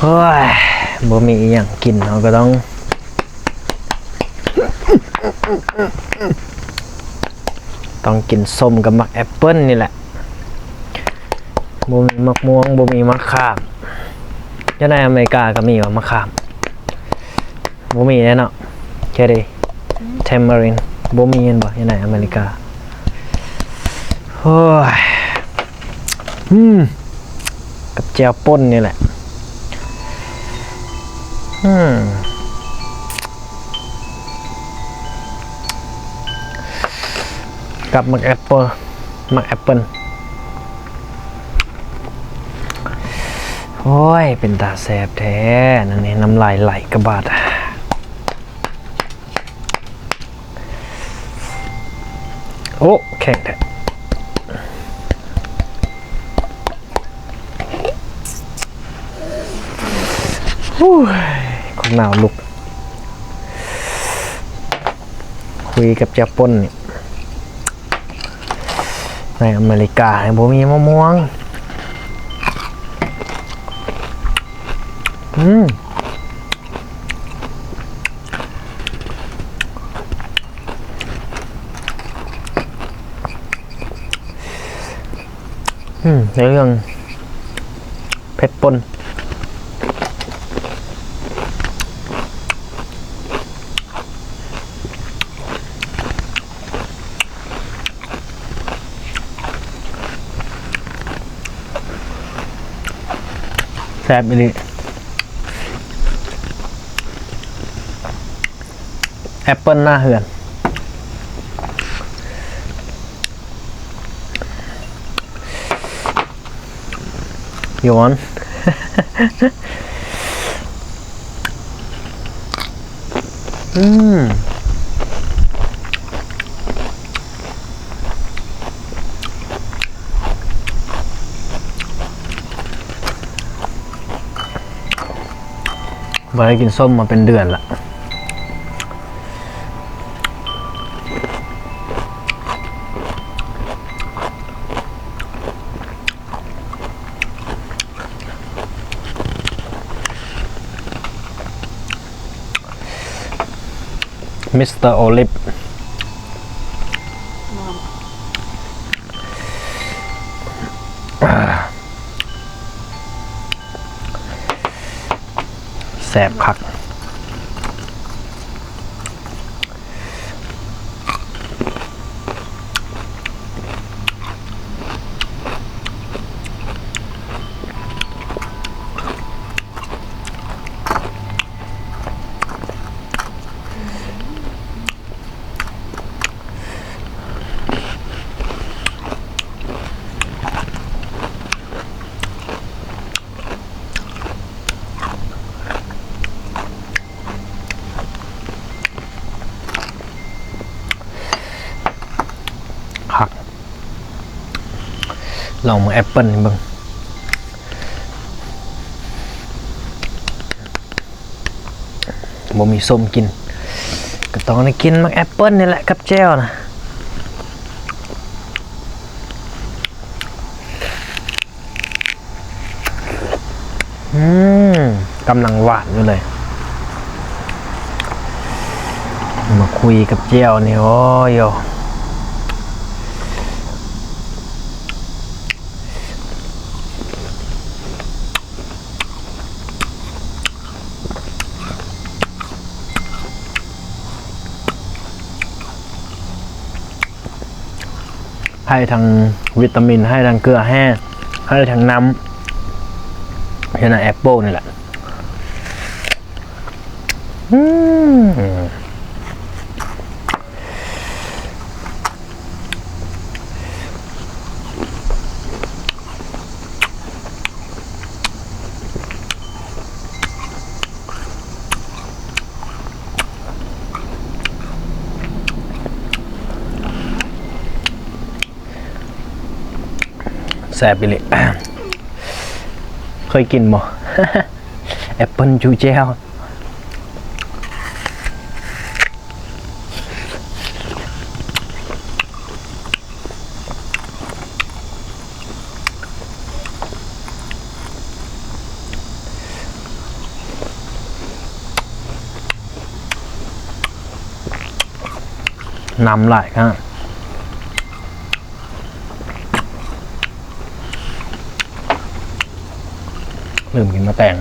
ฮ้ยบ่มีอีหยังกินเราก็ต้องกินส้มกับมักแอปเปิ้ลนี่แหละบ่มีมะม่วงบ่มีมะขามอยู่ในอเมริกาก็มีว่ามะขามบ่มีแน่เนาะแค่ดิเทมเมอรินบ่มีเห็นบ่อยู่ในอเมริกาโอ้ยกับแจ่วป่นนี่แหละกับมักแอปเปิ้ลโอ้ยเป็นตาแสบแท้นั่นนี่น้ำลายไหลกระบาดโอ้แข็งแท้ของหนาวลุกคุยกับเจ้าป่นนี่ในอเมริกาเนี่ยผมมีมะม่วงในเรื่องเผ็ดป่นแซ่บอีหลีแอปเปิ้ลหน้าเหือนย้อนบ่ได้กินส้มมาเป็นเดือนละมิสเตอร์โอลิฟแสบคักลองมาแอปเปิ้ลบ้างบ่มีส้มกินก็ต้องได้กินมักแอปเปิ้ลนี่แหละกับแจ่วนะกำลังหวานอยู่เลยมาคุยกับแจ่วนี่โอ้ยให้ทางวิตามินให้ทางเกลือแห้งให้ทางน้ำให้ทางแอปเปิลนี่แหละแซ่บไปเลยเคยกินบ่ แอปเปิ้ลจูเจล นำหลายครับลืมกินมาแต่ง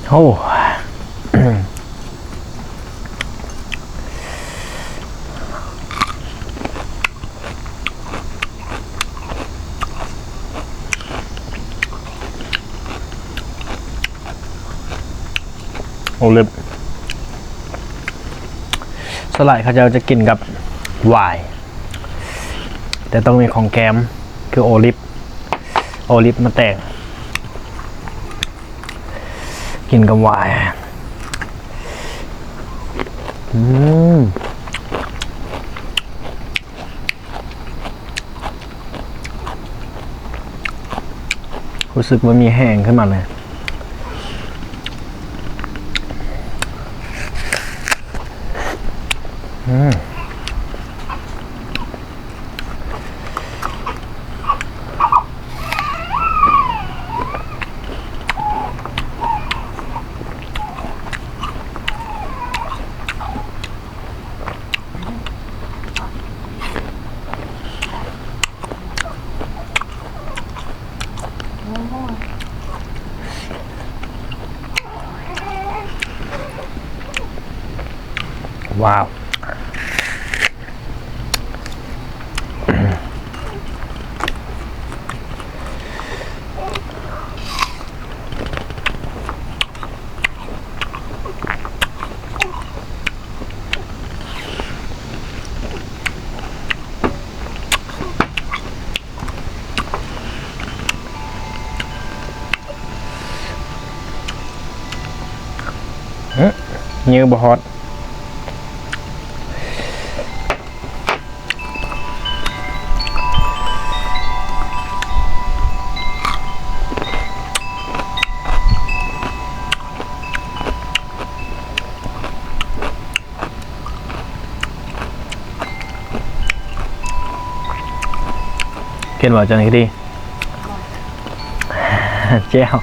โอ้ โอลิฟสไลด์เขาจะกินกับไวน์แต่ต้องมีของแกมคือโอลิฟมาแต่งกินกับไวน์รู้สึกว่ามีแห้งขึ้นมาเลยว้าวnhư bò hot kiên vào cho này đi treo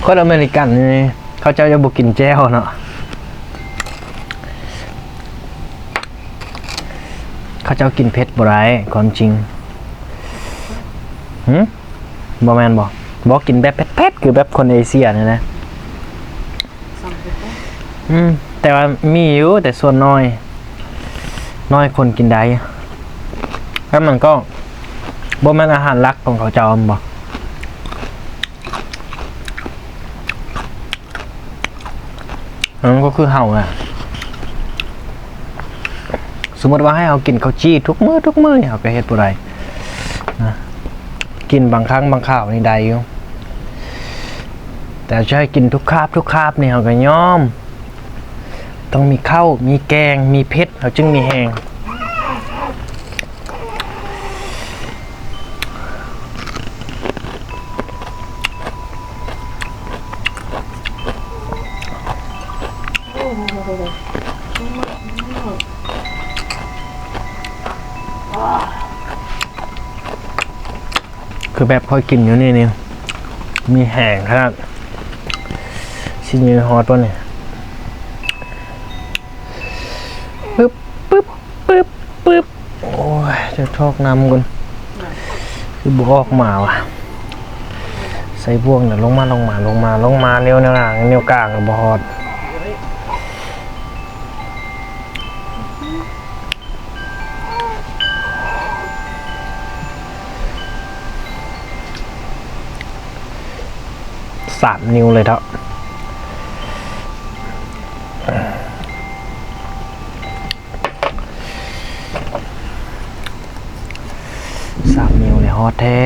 คนอเมริกันนี่เขาจะบอกกินแจ้วเนาะเขาจะกินเผ็ดบ่ไรความจริงบอแมนบอกกินแบบเผ็ดคือแบบคนเอเชียเนี่ยนะแต่ว่ามีอยู่แต่ส่วนน้อยคนกินได้แล้วมันก็บอแมนอาหารหลักของเขาเจ้าบอกมันก็คือเห่าอ่ะสมมติว่าให้เอากินข้าวจี้ทุกมื้อเขาก็เฮ็ดบ่ได้นะกินบางครั้งบางข้าวนี่ได้อยู่แต่จะให้กินทุกคาบนี่เขาก็ยอมต้องมีข้าวมีแกงมีเผ็ดเขาจึงมีแห้งคือแบบค่อยกินอยู่นี่มีแห้งขนาดชิ้นยืนฮอตวะเนี่ยปึ๊บโอ้ยจะชอกน้ำกันคือบวกมาว่ะใส่บ่วงเดี๋ยวลงมาเนียวหลังเนียวกลางกับบฮอต3 นิ้วเลยเถอะ3 นิ้วเลยฮอตแท้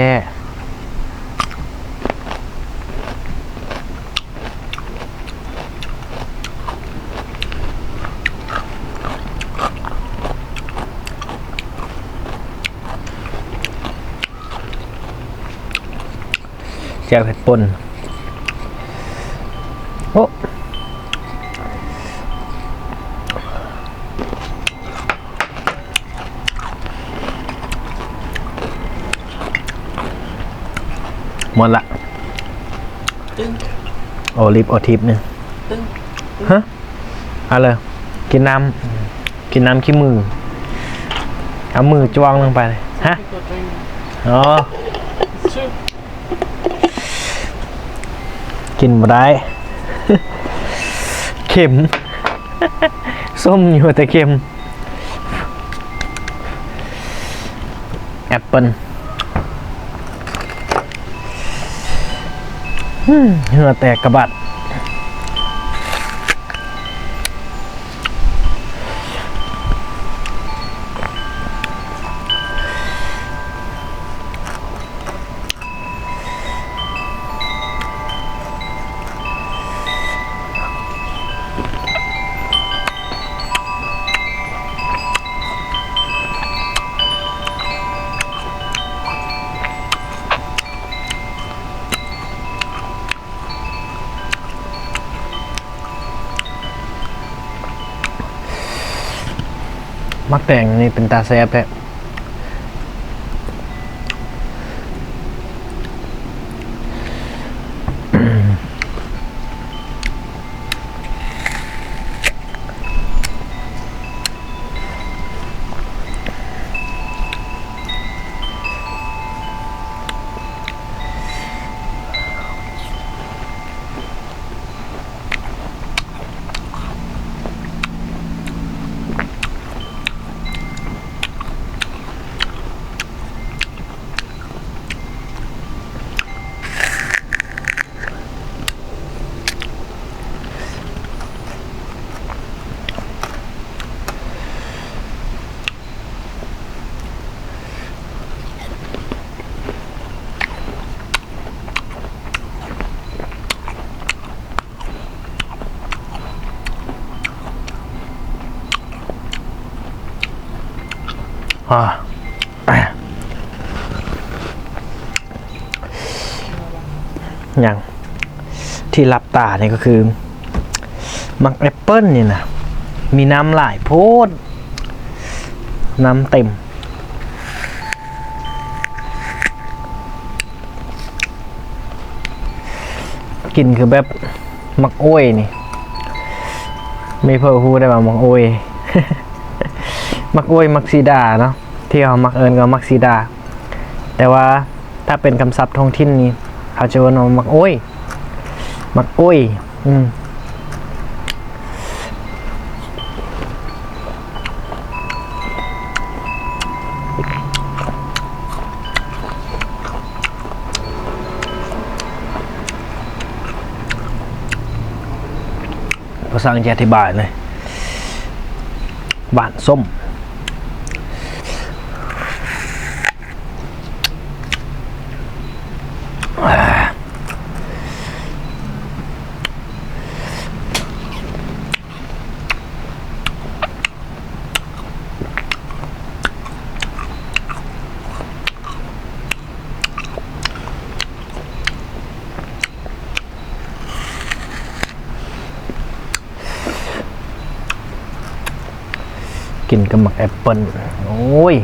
แจ่วเผ็ดป่นโอ้หมดละโอลิฟโอทิปเนี่ย ตึ้ง ฮะอะไรกินน้ำกินน้ำขี้มือเอามือจ้วงลงไปเลยฮะ ตัวเอง อ๋อ ชื่อ กินบ่ได้ เข็ม ส้มอยู่แต่เข็มแอปเปิ้ลเหงื่อแตกกระบัดมักแต่งนี่เป็นตาแซ่บแท้อย่างที่รับตาเนี่ยก็คือ มักแอปเปิ้ลเนี่ยนะมีน้ำหลายโพดน้ำเต็มกินคือแบบมักโอ้ยนี่ไม่เพิ่มพูดได้ว่ามักโอ้ย มักโอ้ยมักซีดาเนาะที่เขามักเอิญก็มักซีดาแต่ว่าถ้าเป็นคำศัพท์ท้องถิ่นนี่เขาจะว่าน้องมักโอ้ยมักโอ้ยภาษาอังกฤษอธิบายเลยหวานส้มกินกับหมักแอปเปิ้ลโอ้ย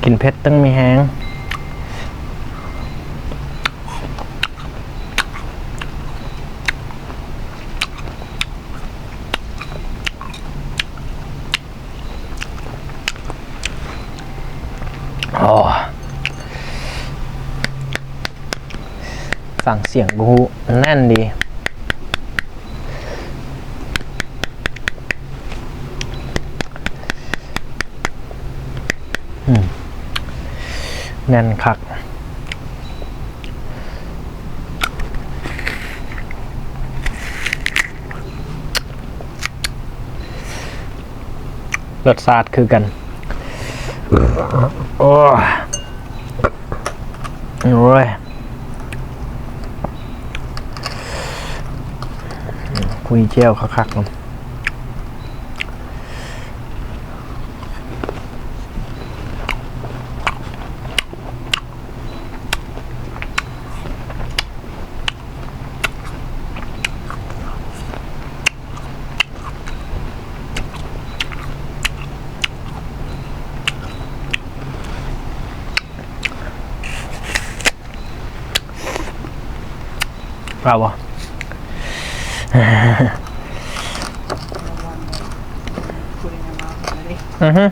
กินเผ็ดต้องมีแห้งฟังเสียงกูแน่นดีแน่นคักรสชาติคือกันโอ้ยคุยเจียวคักๆ เราบ่ อือฮึ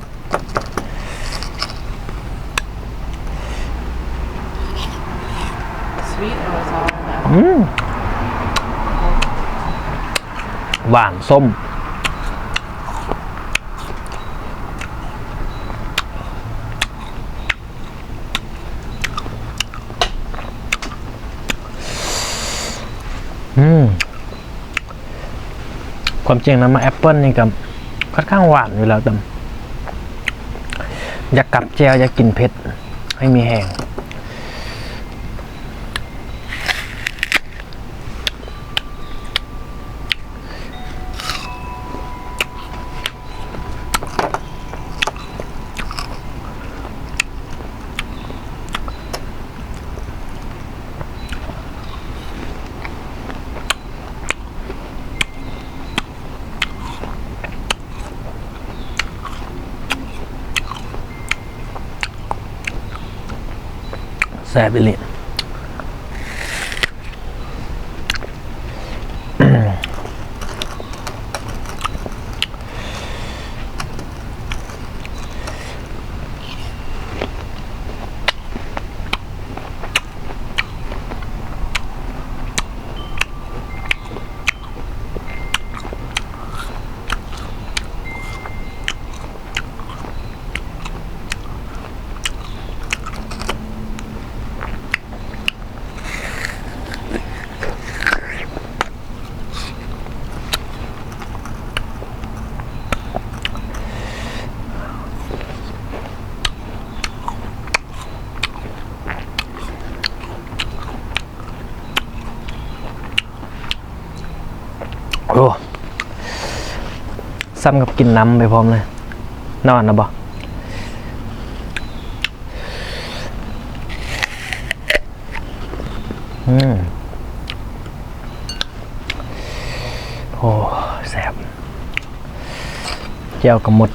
Sweet or sour? หวานส้มความจริงนะมาแอปเปิลนี่กับค่อนข้างหวานอยู่แล้วแต่อยากกับแจวอยากกินเผ็ดให้มีแห้งแซ่บอีหลีโอ้ซ้ำกับกินน้ำไปพร้อมเลยนอนนะบ่โอ้แซ่บเจียวกระหมด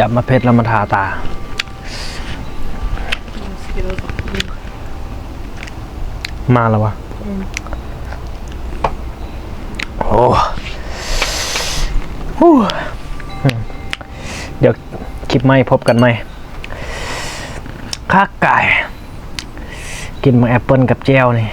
จับมาเพชรแล้วมาทาตา Skittles of pink. มาแล้ววะโอ้ฮู้เดี๋ยวคลิปใหม่พบกันไหมข้าไก่กินมาแอปเปิลกับเจลนี่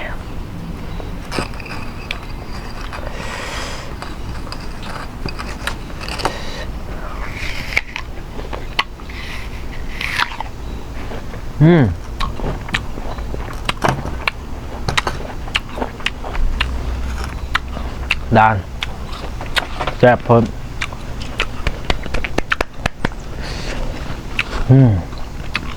ดานแซ่บเพิ่ม